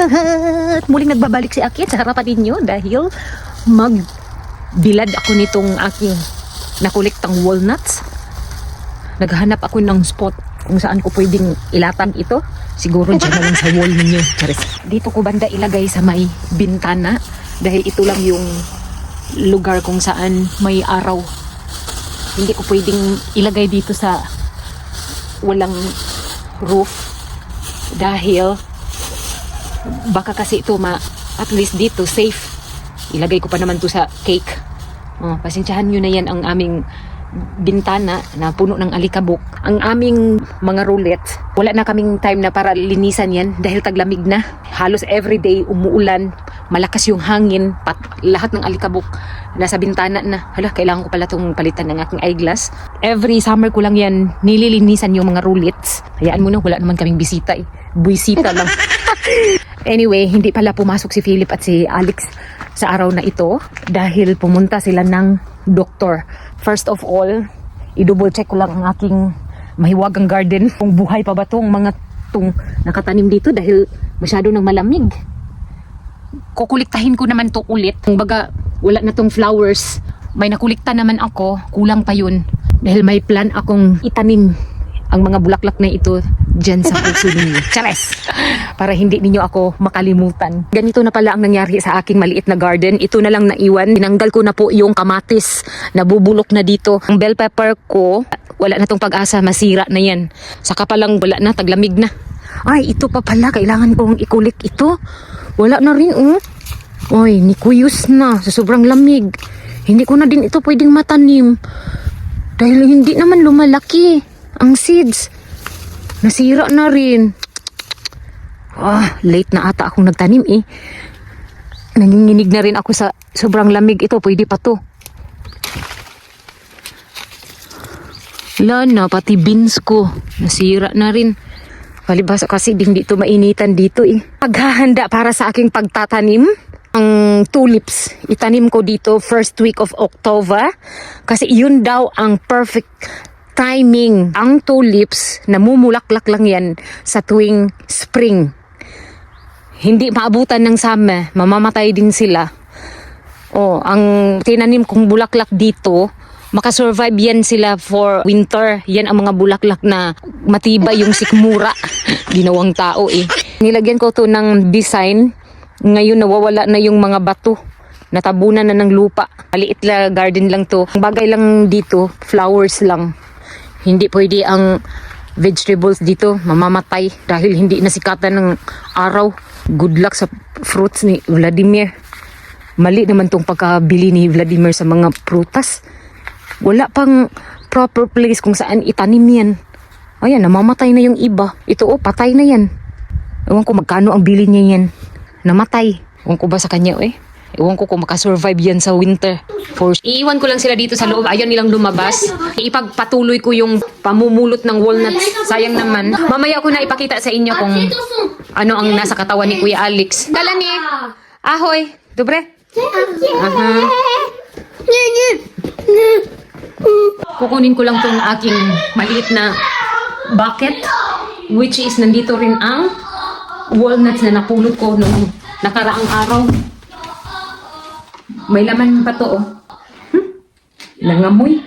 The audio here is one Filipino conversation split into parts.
lahat! Muling nagbabalik si Akit sa harapan ninyo dahil magbilad ako nitong aking nakolektang walnuts. Naghahanap ako ng spot kung saan ko pwedeng ilatag ito. Siguro dyan na lang sa wall ninyo. Charis. Dito ko banda ilagay sa may bintana dahil ito lang yung lugar kung saan may araw. Hindi ko pwedeng ilagay dito sa walang roof dahil baka kasi ito at least dito safe. Ilagay ko pa naman to sa cake. Pasensyahan nyo na yan ang aming bintana na puno ng alikabok. Ang aming mga roulette, wala na kaming time na para linisan yan dahil taglamig na. Halos everyday umuulan, malakas yung hangin, lahat ng alikabok nasa bintana na. Hala, kailangan ko pala itong palitan ng aking eyeglass. Every summer ko lang yan nililinisan yung mga roulettes. Hayaan mo na, wala naman kaming bisita eh. Buisita lang. Anyway, hindi pala pumasok si Philip at si Alex sa araw na ito dahil pumunta sila ng doktor. First of all, i-double check ko lang ang aking mahiwagang garden. Kung buhay pa ba itong mga nakatanim dito dahil masyado nang malamig. Kukuliktahin ko naman to ulit. Kung baga, wala na tong flowers. May nakulikta naman ako. Kulang pa yun. Dahil may plan akong itanim ang mga bulaklak na ito dyan sa puso ninyo. Chares! Para hindi ninyo ako makalimutan. Ganito na pala ang nangyari sa aking maliit na garden. Ito na lang naiwan. Tinanggal ko na po yung kamatis. Nabubulok na dito. Ang bell pepper ko, wala na tong pag-asa. Masira na yan. Saka palang wala na. Taglamig na. Ay, ito pa pala. Kailangan kong ikulik ito. Wala na rin, oh. Oy, nikuyos na. Sa sobrang lamig. Hindi ko na din ito pwedeng matanim. Dahil hindi naman lumalaki ang seeds. Nasira na rin. Late na ata akong nagtanim eh. Nanginginig na rin ako sa sobrang lamig. Ito, pwede pa to. Wala na, pati beans ko. Nasira na rin. Palibhasa kasi hindi ito mainitan dito eh. Paghahanda para sa aking pagtatanim, ang tulips, itanim ko dito first week of October. Kasi yun daw ang perfect timing. Ang tulips, namumulaklak lang yan sa tuwing spring. Hindi maabutan ng summer, mamamatay din sila. Ang tinanim kong bulaklak dito, makasurvive yan sila for winter. Yan ang mga bulaklak na matibay yung sikmura. Ginawang tao eh. Nilagyan ko to ng design. Ngayon nawawala na yung mga bato. Natabunan na ng lupa. Maliit la garden lang to. Ang bagay lang dito, flowers lang. Hindi pwede ang vegetables dito. Mamamatay dahil hindi nasikatan ng araw. Good luck sa fruits ni Vladimir. Mali naman tong pagkabili ni Vladimir sa mga prutas. Wala pang proper place kung saan itanim yan. Ayan, namamatay na yung iba. Ito patay na yan. Ewan ko magkano ang bili niya yan. Namatay. Ewan ko ba sa kanya eh. Ewan ko kung makasurvive yan sa winter. Iiwan ko lang sila dito sa loob. Ayaw nilang lumabas. Ipagpatuloy ko yung pamumulot ng walnuts. Sayang naman. Mamaya ko na ipakita sa inyo kung ano ang nasa katawan ni Kuya Alex. Dala ni. Ahoy. Dobre? Kukunin ko lang tong aking maliit na bucket, which is nandito rin ang walnuts na napulot ko nung nakaraang araw. May laman pa to, Nangamoy.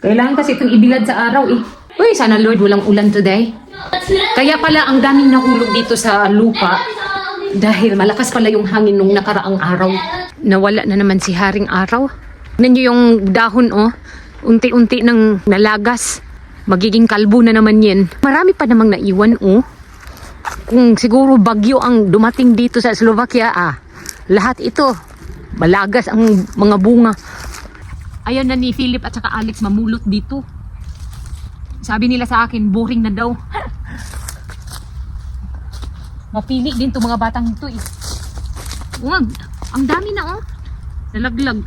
Kailangan kasi itong ibilad sa araw eh. Uy, sana Lord walang ulan today. Kaya pala ang daming nahulog dito sa lupa dahil malakas pala yung hangin nung nakaraang araw. Nawala na naman si Haring Araw. Tignan nyo yung dahon unti-unti nang nalagas. Magiging kalbo na naman yan. Marami pa namang naiwan Kung siguro bagyo ang dumating dito sa Slovakia lahat ito malagas ang mga bunga. Ayan na ni Philip at saka Alex mamulot dito. Sabi nila sa akin boring na daw. Mapili din to mga batang ito eh. Ang dami na nalaglag.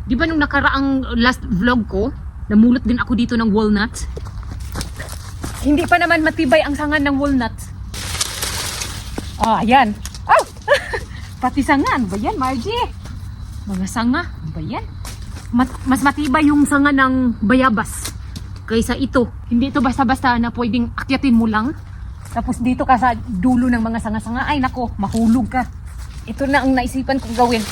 Di ba nung nakaraang last vlog ko, namulot din ako dito ng walnuts? Hindi pa naman matibay ang sangan ng walnuts. Ayan. Pati sanga. Ano ba yan, Margie? Mga sanga. Ano ba yan? Mas matibay yung sanga ng bayabas kaysa ito. Hindi ito basta-basta na pwedeng akyatin mo lang. Tapos dito ka sa dulo ng mga sanga-sanga. Ay nako, mahulog ka. Ito na ang naisipan kong gawin.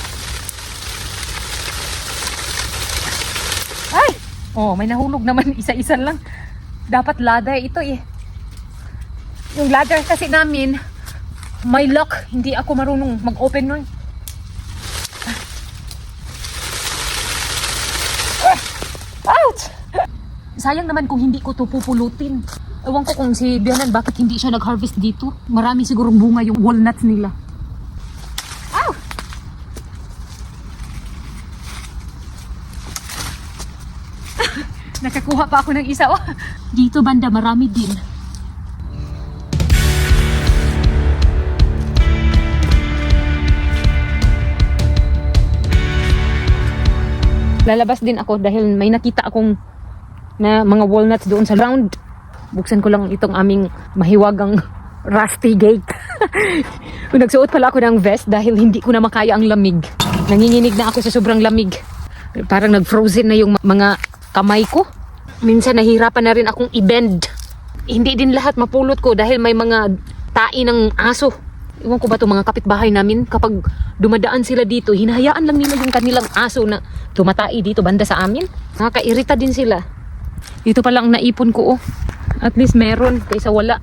Ay! Oh, may nahulog naman. Isa-isa lang. Dapat ladder ito eh. Yung ladder kasi namin, may lock. Hindi ako marunong mag-open nun. Ouch! Sayang naman kung hindi ko to pupulutin. Ewan ko kung si Bianan bakit hindi siya nag-harvest dito. Marami sigurong bunga yung walnuts nila. Ow! Nakakuha pa ako ng isa. Oh. Dito banda marami din. Lalabas din ako dahil may nakita akong na mga walnuts doon sa ground. Buksan ko lang itong aming mahiwagang rusty gate. Nagsuot pala ako ng vest dahil hindi ko na makaya ang lamig. Nanginginig na ako sa sobrang lamig. Parang nag-frozen na yung mga kamay ko. Minsan nahihirapan na rin akong i-bend. Hindi din lahat mapulot ko dahil may mga tai ng aso. Iwan ko ba itong mga kapitbahay namin, kapag dumadaan sila dito, hinahayaan lang nila yung kanilang aso na tumatai dito banda sa amin. Nakakairita din sila. Dito pa lang naipon ko, oh. At least meron kaysa wala.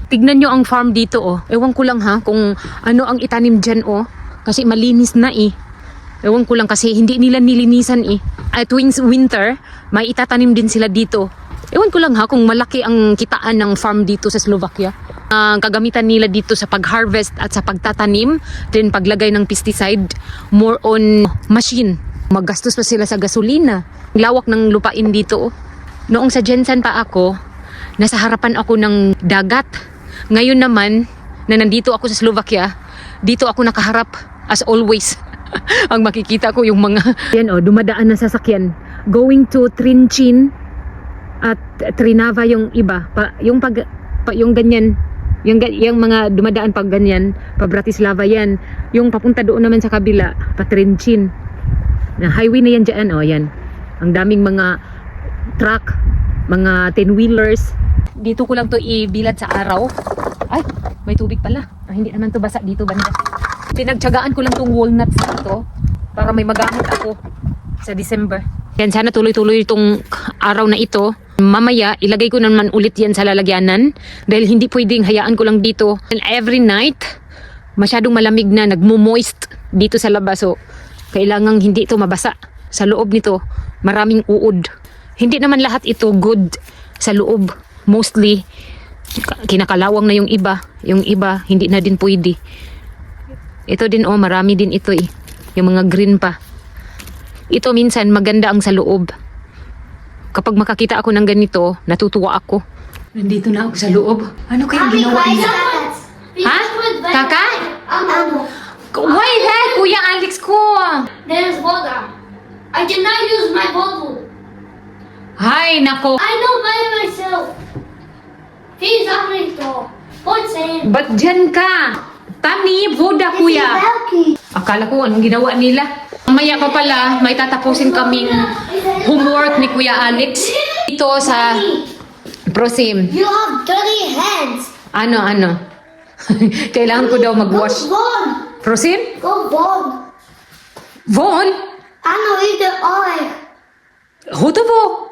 Tignan nyo ang farm dito, oh. Ewan ko lang ha, kung ano ang itanim dyan, oh. Kasi malinis na eh. Ewan ko lang kasi hindi nila nilinisan eh. At tuwing winter, may itatanim din sila dito. Ewan ko lang ha, kung malaki ang kitaan ng farm dito sa Slovakia. Ang kagamitan nila dito sa pag-harvest at sa pagtatanim, then paglagay ng pesticide, more on machine. Maggastos pa sila sa gasolina. Lawak ng lupain dito, oh. Noong sa Jensen pa ako, nasa harapan ako ng dagat. Ngayon naman, na nandito ako sa Slovakia, dito ako nakaharap as always. Ang makikita ko yung mga yan, oh, dumadaan na sasakyan going to Trinchin at Trinava yung iba yung ganyan yung mga dumadaan pag ganyan pa Bratislava yan, yung papunta doon naman sa kabila pa Trinchin na highway na yan dyan, oh yan ang daming mga truck, mga 10-wheelers. Dito ko lang to ibilad sa araw. Ay, may tubig pala. Hindi naman to basa dito banda. Pinagtiyagaan ko lang tong walnuts dito para may magamit ako sa December. Yan, sana tuloy-tuloy itong araw na ito. Mamaya, ilagay ko naman ulit yan sa lalagyanan dahil hindi pwedeng hayaan ko lang dito. And every night, masyadong malamig na, nagmo-moist dito sa labas. So, kailangang hindi ito mabasa. Sa loob nito, maraming uod. Hindi naman lahat ito good sa loob. Mostly, kinakalawang na yung iba. Yung iba, hindi na din pwede. Ito din, oh, marami din ito eh. Yung mga green pa. Ito minsan maganda ang sa loob. Kapag makakita ako ng ganito, natutuwa ako. Nandito na ako sa loob. Ano kayang ginawa niya? Ha? Kaka? Why that, Kuya Alex ko? There's water. I cannot use my bottle. Hay, nako. I know by myself. He's afraid to. What's in? Ba't dyan ka? Tami, voda, Kuya. Akala ko anong ginawa nila. Mamaya pa pala, may tatapusin kaming homework ni Kuya Alex. Ito sa Prosim. You have dirty hands. Ano? Kailangan ko daw mag-wash. Go Vaughn. Prosim? Go Vaughn. Von? Ano is the oil? Hotovo?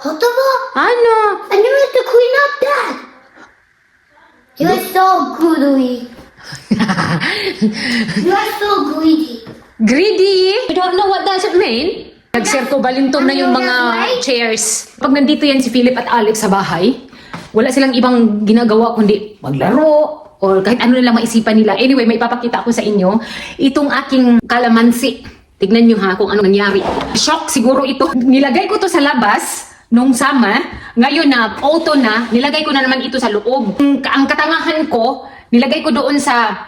Hotobo? Ano? And you have to clean up that. You're so greedy. You are so greedy. Greedy? You don't know what does it mean? Nag-circle balintong na yung mga chairs. Pag nandito yan si Philip at Alex sa bahay, wala silang ibang ginagawa kundi maglaro or kahit ano nilang maisipan nila. Anyway, may papakita ako sa inyo. Itong aking kalamansi. Tignan nyo ha kung anong nangyari. Shock siguro ito. Nilagay ko to sa labas nung summer. Ngayon na autumn na, nilagay ko na naman ito sa loob. Ang katangahan ko, nilagay ko doon sa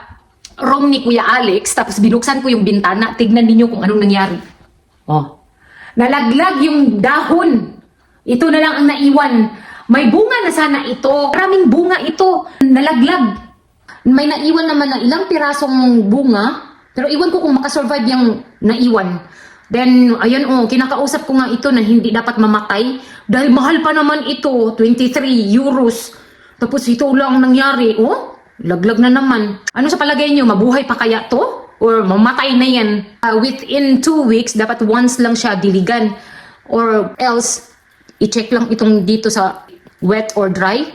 room ni Kuya Alex, tapos binuksan ko yung bintana. Tignan niyo kung anong nangyari. Oh. Nalaglag yung dahon. Ito na lang ang naiwan. May bunga na sana ito. Maraming bunga ito. Nalaglag. May naiwan naman na ilang pirasong bunga. Pero iwan ko kung makasurvive yung naiwan. Then, ayan oh, kinakausap ko nga ito na hindi dapat mamatay. Dahil mahal pa naman ito, 23 euros. Tapos ito lang ang nangyari, oh. Laglag na naman. Ano sa palagay nyo, mabuhay pa kaya to? Or mamatay na yan? Within 2 weeks, dapat once lang siya diligan. Or else, i-check lang itong dito sa wet or dry.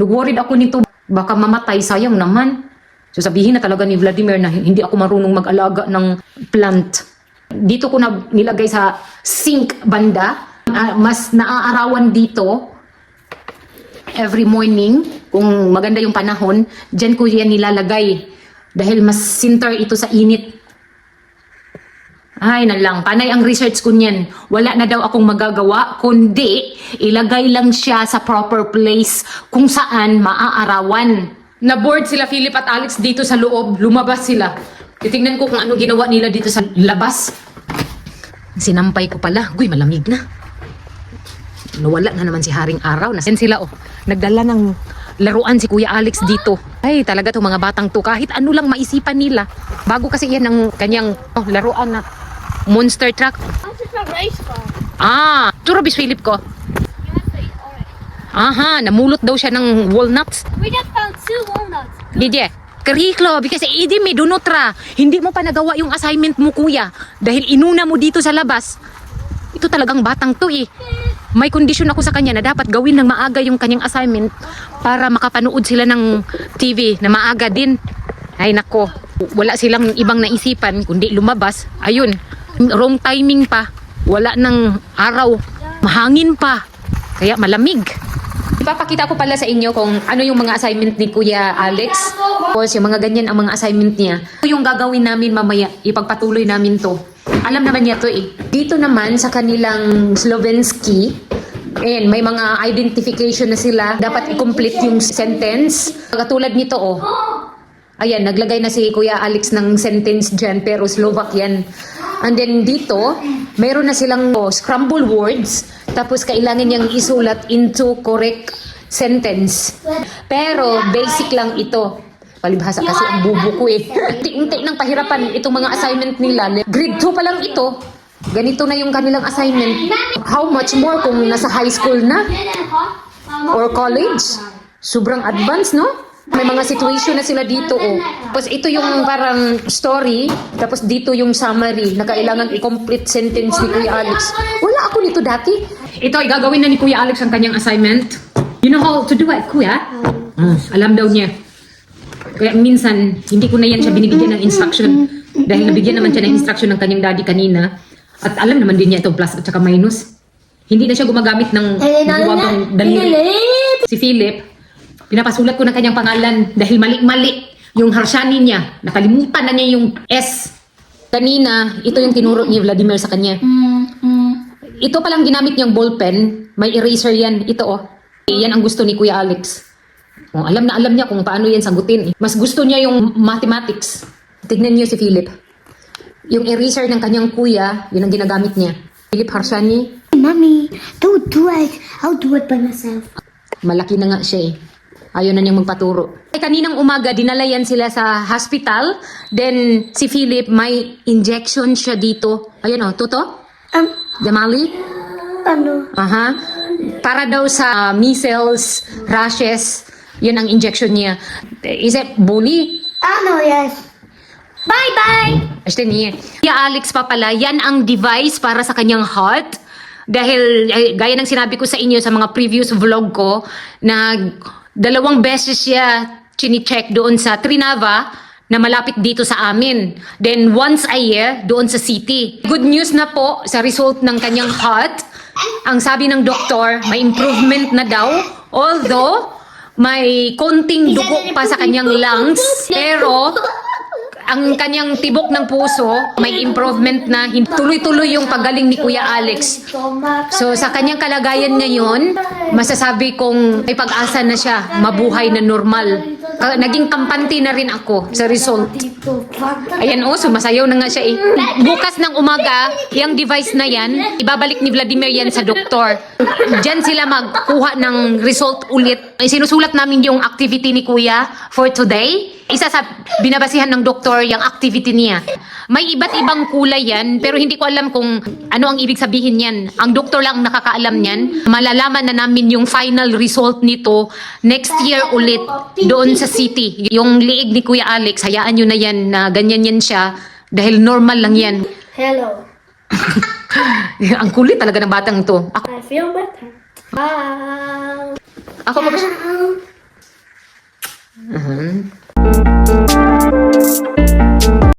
Nag-worried ako nito, baka mamatay, sayang naman. So sabihin na talaga ni Vladimir na hindi ako marunong mag-alaga ng plant. Dito ko na nilagay sa sink banda. Mas naaarawan dito every morning. Kung maganda yung panahon, dyan ko yan nilalagay. Dahil mas sinter ito sa init. Ay, nalang. Panay ang research ko niyan. Wala na daw akong magagawa, kundi ilagay lang siya sa proper place kung saan maaarawan. Na-board sila Philip at Alex dito sa loob. Lumabas sila. Titingnan ko kung ano ginawa nila dito sa labas. Sinampay ko pala. Guy, malamig na. Nawala na naman si Haring Araw. Nasaan sila, oh. Nagdala ng laruan si Kuya Alex dito. Ay, talaga to mga batang to. Kahit ano lang maisipan nila. Bago kasi yan ang kanyang laruan na monster truck. That's just a race car. Ah, turobis Philip ko. You have to eat orange. Aha, namulot daw siya ng walnuts. We just found 2 walnuts. Dije, kariklo, because idi may dunotra. Hindi mo pa nagawa yung assignment mo, kuya. Dahil inuna mo dito sa labas. Ito talagang batang to eh. May kondisyon ako sa kanya na dapat gawin ng maaga yung kanyang assignment para makapanood sila ng TV na maaga din. Ay nako, wala silang ibang naisipan kundi lumabas. Ayun, wrong timing pa. Wala ng araw. Mahangin pa. Kaya malamig. Ipapakita ko pala sa inyo kung ano yung mga assignment ni Kuya Alex. Tapos yung mga ganyan ang mga assignment niya. Ito yung gagawin namin mamaya. Ipagpatuloy namin to. Alam naman niya to eh. Dito naman sa kanilang Slovensky, may mga identification na sila. Dapat i-complete yung sentence. Katulad nito oh. Ayan, naglagay na si Kuya Alex ng sentence dyan, pero Slovak yan. And then dito, mayroon na silang scramble words, tapos kailangan niyang isulat into correct sentence. Pero basic lang ito. Palibhasa kasi ang bubo ko eh. Unti-unti ng pahirapan itong mga assignment nila. Grade 2 pa lang ito. Ganito na yung kanilang assignment. How much more kung nasa high school na? Or college? Sobrang advanced, no? May mga situation na sila dito, oh. Tapos ito yung parang story, tapos dito yung summary na kailangan i-complete sentence ni Kuya Alex. Wala ako nito dati. Ito ay gagawin na ni Kuya Alex ang kanyang assignment. You know how to do it, Kuya? Alam daw niya. Kaya minsan, hindi ko na yan siya binibigyan ng instruction. Dahil nabigyan naman siya ng instruction ng kanyang daddy kanina. At alam naman din niya itong plus at saka minus. Hindi na siya gumagamit ng buwagang daliri. Si Philip, pinapasulat ko ng kanyang pangalan dahil mali-mali yung harsyani niya. Nakalimutan na niya yung S. Kanina, ito yung tinuro ni Vladimir sa kanya. Ito palang ginamit niyang ballpen. May eraser yan. Ito oh. Yan ang gusto ni Kuya Alex. Oh, alam na alam niya kung paano yan sagutin. Mas gusto niya yung mathematics. Tignan niyo si Philip. Yung eraser ng kanyang kuya, yun ang ginagamit niya. Philip Harsyani. Mommy, don't do it. I'll do it by myself. Malaki na nga siya eh. Ayaw na niyang magpaturo. Kaninang umaga, dinala yan sila sa hospital. Then, si Philip, may injection siya dito. Ayan o, Toto? Damali? Ano? Aha. Para daw sa measles, rashes, yun ang injection niya. Is it bully? Ano, yes. Bye-bye! Ashton niya. Kuya Alex pa pala, yan ang device para sa kanyang heart. Dahil, gaya ng sinabi ko sa inyo sa mga previous vlog ko, na 2 beses siya chini-check doon sa Trinava na malapit dito sa amin. Then once a year doon sa city. Good news na po sa result ng kanyang heart. Ang sabi ng doktor, may improvement na daw. Although, may konting dugo pa sa kanyang lungs. Pero, ang kanyang tibok ng puso, may improvement na. Tuloy-tuloy yung paggaling ni Kuya Alex. So sa kanyang kalagayan ngayon, masasabi kong may pag-asa na siya, mabuhay na normal. Naging kampante na rin ako sa result. Ayan oh, sumasayaw na nga siya eh. Bukas ng umaga, yung device na yan, ibabalik ni Vladimir yan sa doktor. Diyan sila magkuha ng result ulit. Sinusulat namin yung activity ni Kuya for today. Isa sa binabasihan ng doktor yung activity niya. May iba't ibang kulay yan, pero hindi ko alam kung ano ang ibig sabihin yan. Ang doktor lang ang nakakaalam yan. Malalaman na namin yung final result nito next year ulit doon sa city. Yung liig ni Kuya Alex, hayaan nyo na yan na ganyan yan siya dahil normal lang yan. Hello. Ang kulit talaga ng batang to. I feel better. Bye. Ako pa